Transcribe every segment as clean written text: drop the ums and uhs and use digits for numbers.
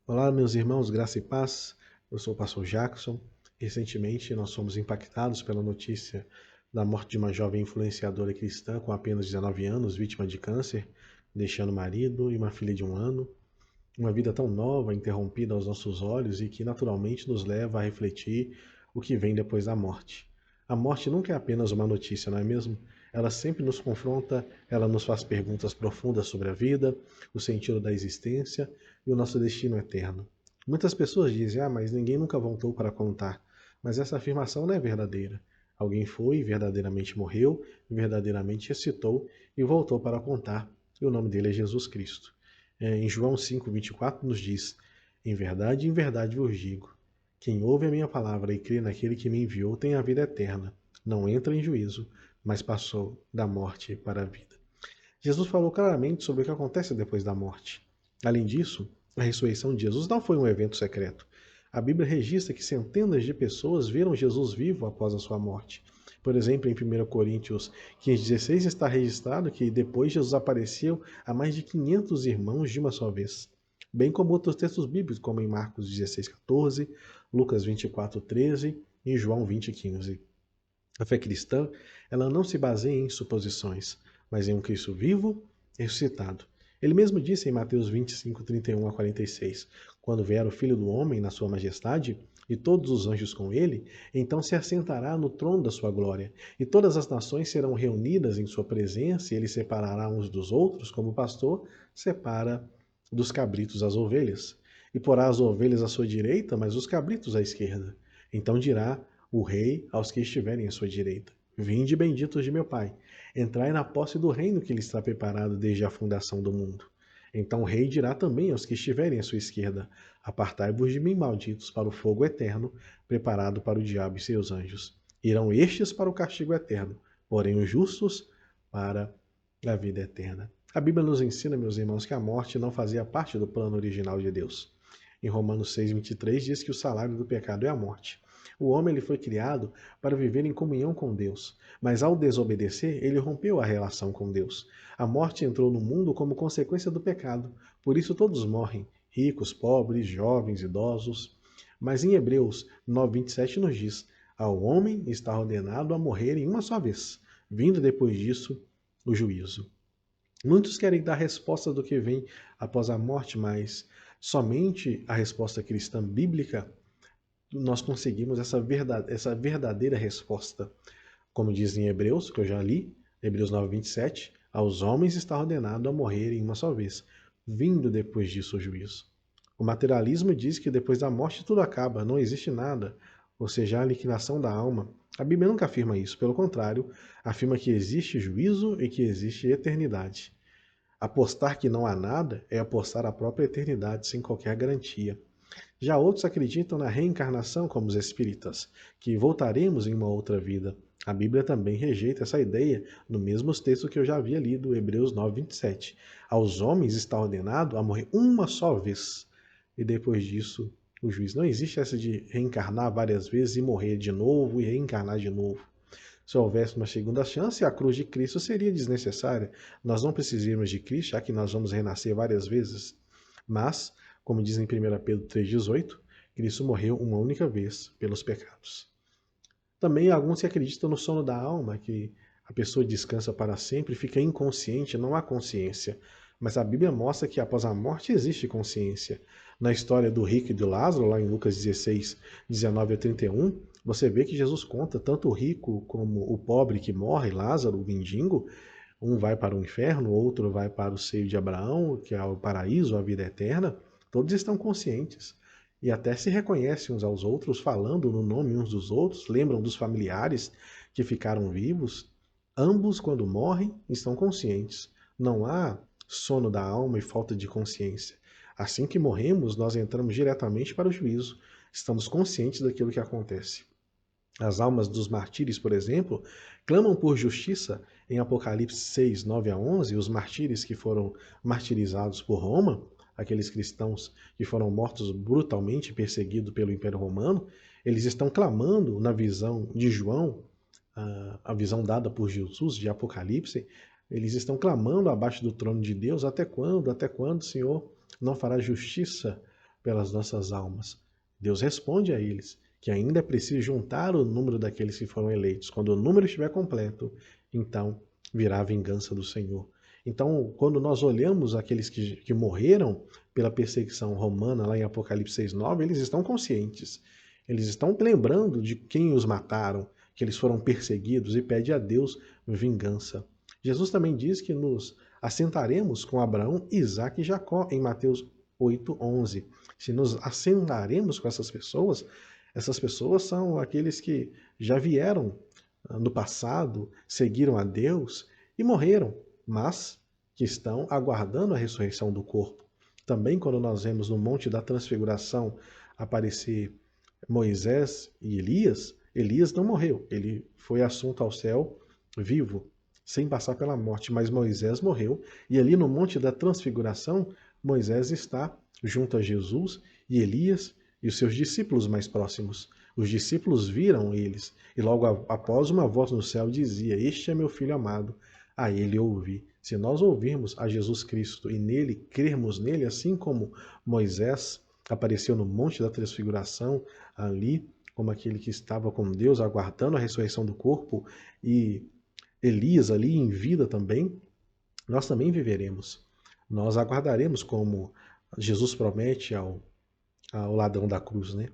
Olá, meus irmãos, graça e paz. Eu sou o pastor Jackson. Recentemente, nós fomos impactados pela notícia da morte de uma jovem influenciadora cristã com apenas 19 anos, vítima de câncer, deixando marido e uma filha de 1 ano. Uma vida tão nova, interrompida aos nossos olhos e que naturalmente nos leva a refletir o que vem depois da morte. A morte nunca é apenas uma notícia, não é mesmo? Ela sempre nos confronta, ela nos faz perguntas profundas sobre a vida, o sentido da existência e o nosso destino eterno. Muitas pessoas dizem, mas ninguém nunca voltou para contar. Mas essa afirmação não é verdadeira. Alguém foi, verdadeiramente morreu, verdadeiramente ressuscitou e voltou para contar. E o nome dele é Jesus Cristo. Em João 5:24 nos diz: em verdade vos digo, quem ouve a minha palavra e crê naquele que me enviou tem a vida eterna. Não entra em juízo, mas passou da morte para a vida. Jesus falou claramente sobre o que acontece depois da morte. Além disso, a ressurreição de Jesus não foi um evento secreto. A Bíblia registra que centenas de pessoas viram Jesus vivo após a sua morte. Por exemplo, em 1 Coríntios 15:16 está registrado que depois Jesus apareceu a mais de 500 irmãos de uma só vez. Bem como outros textos bíblicos, como em Marcos 16:14, Lucas 24:13 e João 20:15. A fé cristã, ela não se baseia em suposições, mas em um Cristo vivo e ressuscitado. Ele mesmo disse em Mateus 25:31 a 46, quando vier o Filho do Homem na sua majestade, e todos os anjos com ele, então se assentará no trono da sua glória, e todas as nações serão reunidas em sua presença, e ele separará uns dos outros, como o pastor separa dos cabritos as ovelhas. E porá as ovelhas à sua direita, mas os cabritos à esquerda. Então dirá o rei aos que estiverem à sua direita: vinde benditos de meu Pai, entrai na posse do reino que lhe está preparado desde a fundação do mundo. Então o rei dirá também aos que estiverem à sua esquerda: apartai-vos de mim, malditos, para o fogo eterno, preparado para o diabo e seus anjos. Irão estes para o castigo eterno, porém os justos para a vida eterna. A Bíblia nos ensina, meus irmãos, que a morte não fazia parte do plano original de Deus. Em Romanos 6:23 diz que o salário do pecado é a morte. O homem ele foi criado para viver em comunhão com Deus, mas ao desobedecer, ele rompeu a relação com Deus. A morte entrou no mundo como consequência do pecado, por isso todos morrem, ricos, pobres, jovens, idosos. Mas em Hebreus 9:27 nos diz: ao homem está ordenado a morrer em uma só vez, vindo depois disso o juízo. Muitos querem dar resposta do que vem após a morte, mas somente a resposta cristã bíblica nós conseguimos essa verdadeira resposta. Como diz em Hebreus, que eu já li, Hebreus 9:27, aos homens está ordenado a morrer em uma só vez, vindo depois disso o juízo. O materialismo diz que depois da morte tudo acaba, não existe nada, ou seja, a liquidação da alma. A Bíblia nunca afirma isso, pelo contrário, afirma que existe juízo e que existe eternidade. Apostar que não há nada é apostar a própria eternidade sem qualquer garantia. Já outros acreditam na reencarnação, como os espíritas, que voltaremos em uma outra vida. A Bíblia também rejeita essa ideia no mesmo texto que eu já havia lido, Hebreus 9:27. Aos homens está ordenado a morrer uma só vez, e depois disso o juiz. Não existe essa de reencarnar várias vezes e morrer de novo e reencarnar de novo. Se houvesse uma segunda chance, a cruz de Cristo seria desnecessária. Nós não precisaríamos de Cristo, já que nós vamos renascer várias vezes. Mas, como diz em 1 Pedro 3,18, Cristo morreu uma única vez pelos pecados. Também há alguns que acreditam no sono da alma, que a pessoa descansa para sempre, fica inconsciente, não há consciência. Mas a Bíblia mostra que após a morte existe consciência. Na história do rico e do Lázaro, lá em Lucas 16:19 a 31, você vê que Jesus conta tanto o rico como o pobre que morre, Lázaro, o mendigo, um vai para o inferno, outro vai para o seio de Abraão, que é o paraíso, a vida eterna. Todos estão conscientes e até se reconhecem uns aos outros, falando no nome uns dos outros, lembram dos familiares que ficaram vivos. Ambos, quando morrem, estão conscientes. Não há sono da alma e falta de consciência. Assim que morremos, nós entramos diretamente para o juízo. Estamos conscientes daquilo que acontece. As almas dos martírios, por exemplo, clamam por justiça em Apocalipse 6:9 a 11. Os martírios que foram martirizados por Roma, aqueles cristãos que foram mortos brutalmente, perseguidos pelo Império Romano, eles estão clamando na visão de João, a visão dada por Jesus de Apocalipse, eles estão clamando abaixo do trono de Deus: até quando, Senhor, não fará justiça pelas nossas almas. Deus responde a eles que ainda é preciso juntar o número daqueles que foram eleitos. Quando o número estiver completo, então virá a vingança do Senhor. Então, quando nós olhamos aqueles que morreram pela perseguição romana, lá em Apocalipse 6:9, eles estão conscientes. Eles estão lembrando de quem os mataram, que eles foram perseguidos e pede a Deus vingança. Jesus também diz que nos assentaremos com Abraão, Isaque e Jacó, em Mateus 8:11. Se nos assentaremos com essas pessoas são aqueles que já vieram no passado, seguiram a Deus e morreram, mas que estão aguardando a ressurreição do corpo. Também quando nós vemos no Monte da Transfiguração aparecer Moisés e Elias, Elias não morreu, ele foi assunto ao céu vivo, sem passar pela morte, mas Moisés morreu, e ali no Monte da Transfiguração, Moisés está junto a Jesus e Elias e os seus discípulos mais próximos. Os discípulos viram eles, e logo após uma voz no céu dizia: "Este é meu filho amado, a ele ouvi". Se nós ouvirmos a Jesus Cristo e nele crermos nele, assim como Moisés apareceu no Monte da Transfiguração, ali como aquele que estava com Deus, aguardando a ressurreição do corpo, e Elias ali em vida também, nós também viveremos. Nós aguardaremos como Jesus promete ao ladrão da cruz, né?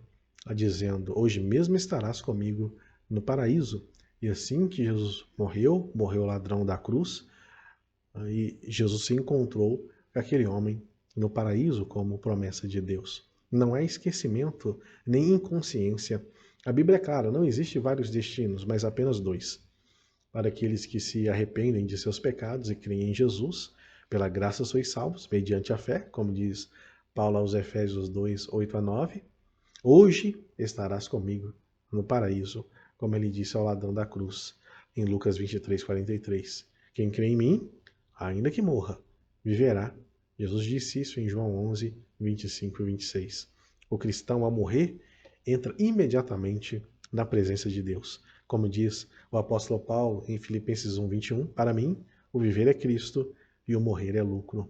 Dizendo: "Hoje mesmo estarás comigo no paraíso". E assim que Jesus morreu, morreu o ladrão da cruz, e Jesus se encontrou com aquele homem no paraíso como promessa de Deus. Não é esquecimento nem inconsciência. A Bíblia é clara, não existe vários destinos, mas apenas dois. Para aqueles que se arrependem de seus pecados e creem em Jesus, pela graça sois salvos, mediante a fé, como diz Paulo aos Efésios 2:8-9. Hoje estarás comigo no paraíso, como ele disse ao ladrão da cruz, em Lucas 23:43. Quem crê em mim, ainda que morra, viverá. Jesus disse isso em João 11:25-26. O cristão, ao morrer, entra imediatamente na presença de Deus. Como diz o apóstolo Paulo em Filipenses 1:21, para mim, o viver é Cristo e o morrer é lucro.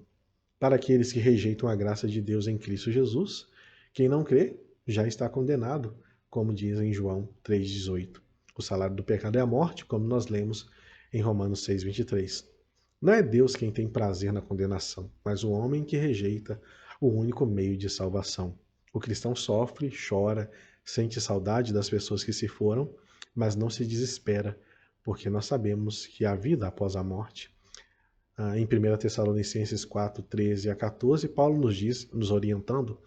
Para aqueles que rejeitam a graça de Deus em Cristo Jesus, quem não crê já está condenado, como diz em João 3:18. O salário do pecado é a morte, como nós lemos em Romanos 6:23. Não é Deus quem tem prazer na condenação, mas o homem que rejeita o único meio de salvação. O cristão sofre, chora, sente saudade das pessoas que se foram, mas não se desespera, porque nós sabemos que há vida após a morte. Em 1 Tessalonicenses 4:13-14, Paulo nos diz, nos orientando: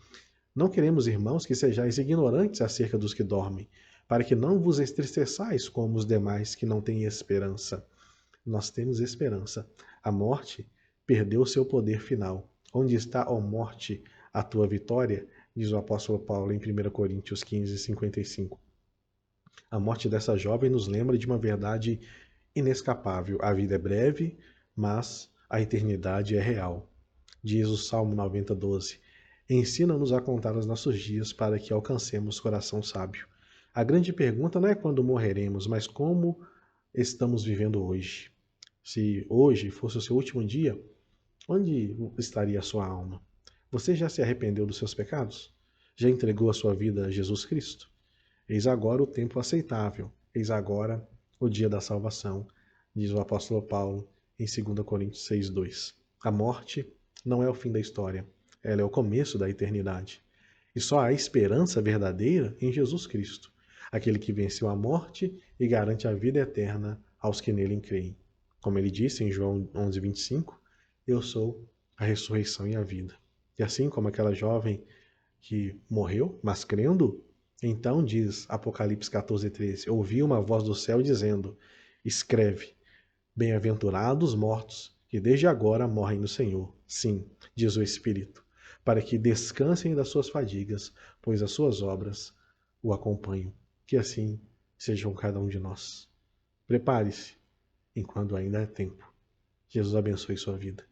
"Não queremos, irmãos, que sejais ignorantes acerca dos que dormem, para que não vos entristeçais como os demais que não têm esperança." Nós temos esperança. A morte perdeu seu poder final. Onde está, ó morte, a tua vitória? Diz o apóstolo Paulo em 1 Coríntios 15:55. A morte dessa jovem nos lembra de uma verdade inescapável. A vida é breve, mas a eternidade é real. Diz o Salmo 90:12. Ensina-nos a contar os nossos dias para que alcancemos coração sábio. A grande pergunta não é quando morreremos, mas como estamos vivendo hoje. Se hoje fosse o seu último dia, onde estaria a sua alma? Você já se arrependeu dos seus pecados? Já entregou a sua vida a Jesus Cristo? Eis agora o tempo aceitável, eis agora o dia da salvação, diz o apóstolo Paulo em 2 Coríntios 6:2. A morte não é o fim da história, ela é o começo da eternidade. E só há esperança verdadeira em Jesus Cristo, aquele que venceu a morte e garante a vida eterna aos que nele creem. Como ele disse em João 11:25, eu sou a ressurreição e a vida. E assim como aquela jovem que morreu, mas crendo, então diz Apocalipse 14:13, ouvi uma voz do céu dizendo: escreve, bem-aventurados os mortos, que desde agora morrem no Senhor. Sim, diz o Espírito, para que descansem das suas fadigas, pois as suas obras o acompanham. Que assim sejam cada um de nós. Prepare-se, enquanto ainda é tempo. Jesus abençoe sua vida.